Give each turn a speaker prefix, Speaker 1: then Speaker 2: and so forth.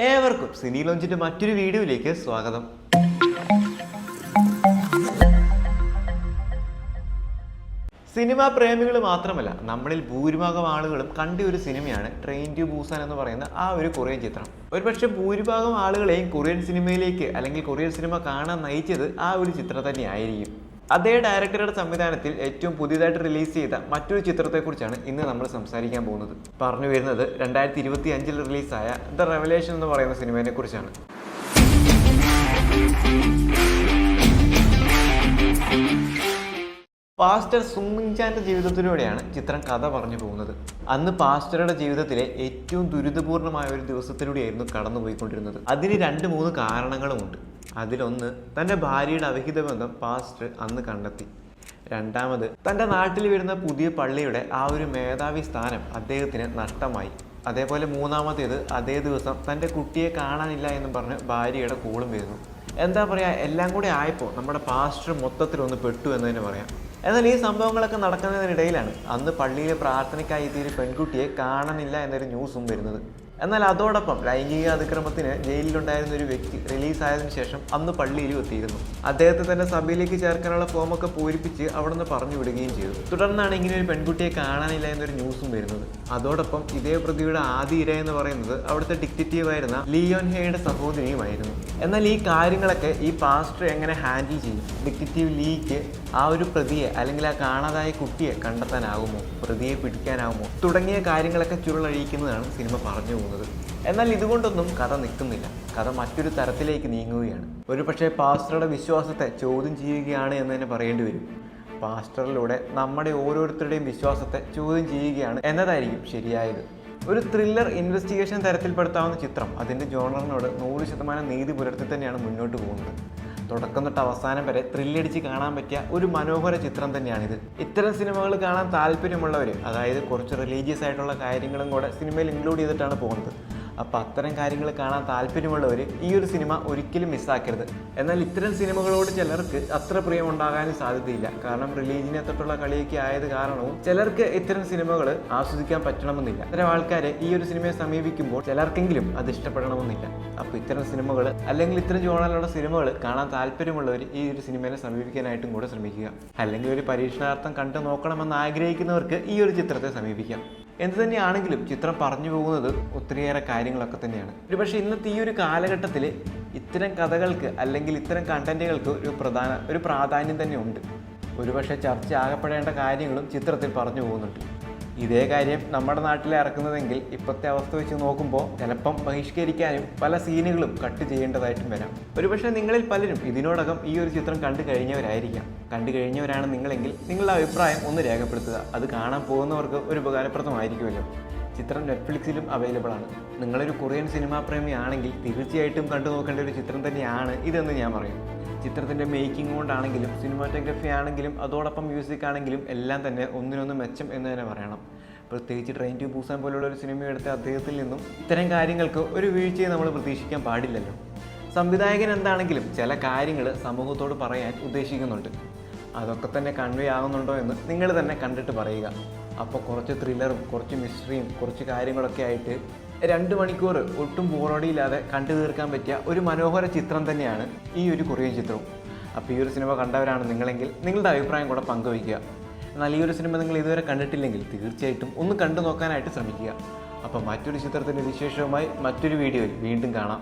Speaker 1: ഏവർക്കും സിനി ലോഞ്ചിന്റെ മറ്റൊരു വീഡിയോയിലേക്ക് സ്വാഗതം. സിനിമാ പ്രേമികൾ മാത്രമല്ല, നമ്മളിൽ ഭൂരിഭാഗം ആളുകളും കണ്ട ഒരു സിനിമയാണ് ട്രെയിൻ ടു ബൂസാൻ എന്ന് പറയുന്ന ആ ഒരു കൊറിയൻ ചിത്രം. ഒരുപക്ഷെ ഭൂരിഭാഗം ആളുകളെയും കൊറിയൻ സിനിമയിലേക്ക് അല്ലെങ്കിൽ കൊറിയൻ സിനിമ കാണാൻ നയിച്ചത് ആ ഒരു ചിത്രം തന്നെയായിരിക്കും. അതേ ഡയറക്ടറുടെ സംവിധാനത്തിൽ ഏറ്റവും പുതിയതായിട്ട് റിലീസ് ചെയ്ത മറ്റൊരു ചിത്രത്തെക്കുറിച്ചാണ് ഇന്ന് നമ്മൾ സംസാരിക്കാൻ പോകുന്നത്. പറഞ്ഞു വരുന്നത് 2025 റിലീസായ ദ റെവലേഷൻ എന്ന് പറയുന്ന സിനിമയെ കുറിച്ചാണ്. പാസ്റ്റർ സുങ്മിങ് ചാന്റെ ജീവിതത്തിലൂടെയാണ് ചിത്രം കഥ പറഞ്ഞു പോകുന്നത്. അന്ന് പാസ്റ്ററുടെ ജീവിതത്തിലെ ഏറ്റവും ദുരിതപൂർണമായ ഒരു ദിവസത്തിലൂടെയായിരുന്നു കടന്നുപോയിക്കൊണ്ടിരുന്നത്. അതിന് 2-3 കാരണങ്ങളുമുണ്ട്. അതിലൊന്ന്, തൻ്റെ ഭാര്യയുടെ അവിഹിത ബന്ധം പാസ്റ്റർ അന്ന് കണ്ടെത്തി. രണ്ടാമത്, തൻ്റെ നാട്ടിൽ വരുന്ന പുതിയ പള്ളിയുടെ ആ ഒരു മേധാവി സ്ഥാനം അദ്ദേഹത്തിന് നഷ്ടമായി. അതേപോലെ മൂന്നാമത്തേത്, അതേ ദിവസം തൻ്റെ കുട്ടിയെ കാണാനില്ല എന്നും പറഞ്ഞ് ഭാര്യയുടെ കോളും വരുന്നു. എന്താ പറയുക, എല്ലാം കൂടെ ആയപ്പോൾ നമ്മുടെ പാസ്റ്റർ മൊത്തത്തിലൊന്ന് പെട്ടു എന്ന് തന്നെ പറയാം. എന്നാൽ ഈ സംഭവങ്ങളൊക്കെ നടക്കുന്നതിനിടയിലാണ് അന്ന് പള്ളിയിൽ പ്രാർത്ഥനയ്ക്കായി എത്തിയ പെൺകുട്ടിയെ കാണാനില്ല എന്നൊരു ന്യൂസും വരുന്നത്. എന്നാൽ അതോടൊപ്പം ലൈംഗിക അതിക്രമത്തിന് ജയിലിലുണ്ടായിരുന്ന ഒരു വ്യക്തി റിലീസായതിനു ശേഷം അന്ന് പള്ളിയിലും എത്തിയിരുന്നു. അദ്ദേഹത്തെ തന്നെ സഭയിലേക്ക് ചേർക്കാനുള്ള ഫോമൊക്കെ പൂരിപ്പിച്ച് അവിടെ നിന്ന് പറഞ്ഞു വിടുകയും ചെയ്തു. തുടർന്നാണ് ഇങ്ങനെ ഒരു പെൺകുട്ടിയെ കാണാനില്ല എന്നൊരു ന്യൂസും വരുന്നത്. അതോടൊപ്പം ഇതേ പ്രതിയുടെ ആദ്യ ഇര എന്ന് പറയുന്നത് അവിടുത്തെ ഡിറ്റക്റ്റീവായിരുന്ന ലിയോൺ ഹേയുടെ സഹോദരിയുമായിരുന്നു. എന്നാൽ ഈ കാര്യങ്ങളൊക്കെ ഈ പാസ്റ്റർ എങ്ങനെ ഹാൻഡിൽ ചെയ്യും? ഡിറ്റക്റ്റീവ് ലീക്ക് ആ ഒരു പ്രതിയെ അല്ലെങ്കിൽ ആ കാണാതായ കുട്ടിയെ കണ്ടെത്താനാകുമോ, പ്രതിയെ പിടിക്കാനാകുമോ തുടങ്ങിയ കാര്യങ്ങളൊക്കെ ചുരുളഴിക്കുന്നതാണ് സിനിമ പറഞ്ഞു പോകുന്നത്. എന്നാൽ ഇതുകൊണ്ടൊന്നും കഥ നിൽക്കുന്നില്ല. കഥ മറ്റൊരു തരത്തിലേക്ക് നീങ്ങുകയാണ്. ഒരുപക്ഷെ പാസ്റ്ററുടെ വിശ്വാസത്തെ ചോദ്യം ചെയ്യുകയാണ് എന്ന് തന്നെ പറയേണ്ടി വരും. പാസ്റ്ററിലൂടെ നമ്മുടെ ഓരോരുത്തരുടെയും വിശ്വാസത്തെ ചോദ്യം ചെയ്യുകയാണ് എന്നതായിരിക്കും ശരിയായത്. ഒരു ത്രില്ലർ ഇൻവെസ്റ്റിഗേഷൻ തരത്തിൽപ്പെടുത്താവുന്ന ചിത്രം അതിൻ്റെ ജോണറിനോട് 100% നീതി പുലർത്തി തന്നെയാണ് മുന്നോട്ട് പോകുന്നത്. തുടക്കം തൊട്ട് അവസാനം വരെ ത്രില്ലടിച്ച് കാണാൻ പറ്റിയ ഒരു മനോഹര ചിത്രം തന്നെയാണിത്. ഇത്തരം സിനിമകൾ കാണാൻ താല്പര്യമുള്ളവർ, അതായത് കുറച്ച് റിലീജിയസ് ആയിട്ടുള്ള കാര്യങ്ങളും കൂടെ സിനിമയിൽ ഇൻക്ലൂഡ് ചെയ്തിട്ടാണ് പോകുന്നത്. അപ്പോൾ അത്തരം കാര്യങ്ങൾ കാണാൻ താല്പര്യമുള്ളവർ ഈ ഒരു സിനിമ ഒരിക്കലും മിസ്സാക്കരുത്. എന്നാൽ ഇത്തരം സിനിമകളോട് ചിലർക്ക് അത്ര പ്രിയമുണ്ടാകാനും സാധ്യതയില്ല. കാരണം റിലീജിയനെ തൊട്ടുള്ള കളിയൊക്കെ ആയത് കാരണവും ചിലർക്ക് ഇത്തരം സിനിമകൾ ആസ്വദിക്കാൻ പറ്റണമെന്നില്ല. ഇത്തരം ആൾക്കാരെ ഈ ഒരു സിനിമയെ സമീപിക്കുമ്പോൾ ചിലർക്കെങ്കിലും അത് ഇഷ്ടപ്പെടണമെന്നില്ല. അപ്പോൾ ഇത്തരം സിനിമകൾ അല്ലെങ്കിൽ ഇത്തരം ജോണറിലുള്ള സിനിമകൾ കാണാൻ താല്പര്യമുള്ളവർ ഈ ഒരു സിനിമയെ സമീപിക്കാനായിട്ടും കൂടെ ശ്രമിക്കുക. അല്ലെങ്കിൽ ഒരു പരീക്ഷണാർത്ഥം കണ്ടു നോക്കണമെന്ന് ആഗ്രഹിക്കുന്നവർക്ക് ഈ ഒരു ചിത്രത്തെ സമീപിക്കാം. എന്തു തന്നെയാണെങ്കിലും ചിത്രം പറഞ്ഞു പോകുന്നത് ഒത്തിരിയേറെ കാര്യങ്ങളൊക്കെ തന്നെയാണ്. ഒരുപക്ഷെ ഇന്നത്തെ ഈ ഒരു കാലഘട്ടത്തിൽ ഇത്തരം കഥകൾക്ക് അല്ലെങ്കിൽ ഇത്തരം കണ്ടന്റുകൾക്ക് ഒരു പ്രാധാന്യം തന്നെ ഉണ്ട്. ഒരുപക്ഷെ ചർച്ച ആകപ്പെടേണ്ട കാര്യങ്ങളും ചിത്രത്തിൽ പറഞ്ഞു പോകുന്നുണ്ട്. ഇതേ കാര്യം നമ്മുടെ നാട്ടിൽ ഇറക്കുന്നതെങ്കിൽ ഇപ്പോഴത്തെ അവസ്ഥ വെച്ച് നോക്കുമ്പോൾ ചിലപ്പം ബഹിഷ്കരിക്കാനും പല സീനുകളും കട്ട് ചെയ്യേണ്ടതായിട്ടും വരാം. ഒരുപക്ഷെ നിങ്ങളിൽ പലരും ഇതിനോടകം ഈ ഒരു ചിത്രം കണ്ടു കഴിഞ്ഞവരായിരിക്കാം. കണ്ടു കഴിഞ്ഞവരാണ് നിങ്ങളെങ്കിൽ നിങ്ങളുടെ അഭിപ്രായം ഒന്ന് രേഖപ്പെടുത്തുക. അത് കാണാൻ പോകുന്നവർക്ക് ഒരു ഉപകാരപ്രദമായിരിക്കുമല്ലോ. ചിത്രം നെറ്റ്ഫ്ലിക്സിലും അവൈലബിൾ ആണ്. നിങ്ങളൊരു കൊറിയൻ സിനിമാ പ്രേമിയാണെങ്കിൽ തീർച്ചയായിട്ടും കണ്ടു നോക്കേണ്ട ഒരു ചിത്രം തന്നെയാണ് ഇതെന്ന് ഞാൻ പറയും. ചിത്രത്തിൻ്റെ മേക്കിംഗ് കൊണ്ടാണെങ്കിലും സിനിമാറ്റോഗ്രഫി ആണെങ്കിലും അതോടൊപ്പം മ്യൂസിക് ആണെങ്കിലും എല്ലാം തന്നെ ഒന്നിനൊന്ന് മെച്ചം എന്ന് തന്നെ പറയണം. പ്രത്യേകിച്ച് ട്രെയിൻ ടു ബൂസാൻ പോലുള്ള ഒരു സിനിമ എടുത്ത അദ്ദേഹത്തിൽ നിന്നും ഇത്തരം കാര്യങ്ങൾക്ക് ഒരു വീഴ്ചയെ നമ്മൾ പ്രതീക്ഷിക്കാൻ പാടില്ലല്ലോ. സംവിധായകൻ എന്താണെങ്കിലും ചില കാര്യങ്ങൾ സമൂഹത്തോട് പറയാൻ ഉദ്ദേശിക്കുന്നുണ്ട്. അതൊക്കെ തന്നെ കൺവേ ആകുന്നുണ്ടോ എന്ന് നിങ്ങൾ തന്നെ കണ്ടിട്ട് പറയുക. അപ്പോൾ കുറച്ച് ത്രില്ലറും കുറച്ച് മിസ്റ്ററിയും കുറച്ച് കാര്യങ്ങളൊക്കെ ആയിട്ട് 2 മണിക്കൂർ ഒട്ടും ബോറടിയില്ലാതെ കണ്ടു തീർക്കാൻ പറ്റിയ ഒരു മനോഹര ചിത്രം തന്നെയാണ് ഈ ഒരു കൊറിയൻ ചിത്രവും. അപ്പോൾ ഈ ഒരു സിനിമ കണ്ടവരാണ് നിങ്ങളെങ്കിൽ നിങ്ങളുടെ അഭിപ്രായം കൂടെ പങ്കുവയ്ക്കുക. എന്നാൽ ഈ ഒരു സിനിമ നിങ്ങൾ ഇതുവരെ കണ്ടിട്ടില്ലെങ്കിൽ തീർച്ചയായിട്ടും ഒന്ന് കണ്ടു നോക്കാനായിട്ട് ശ്രമിക്കുക. അപ്പോൾ മറ്റൊരു ചിത്രത്തിൻ്റെ വിശേഷവുമായി മറ്റൊരു വീഡിയോയിൽ വീണ്ടും കാണാം.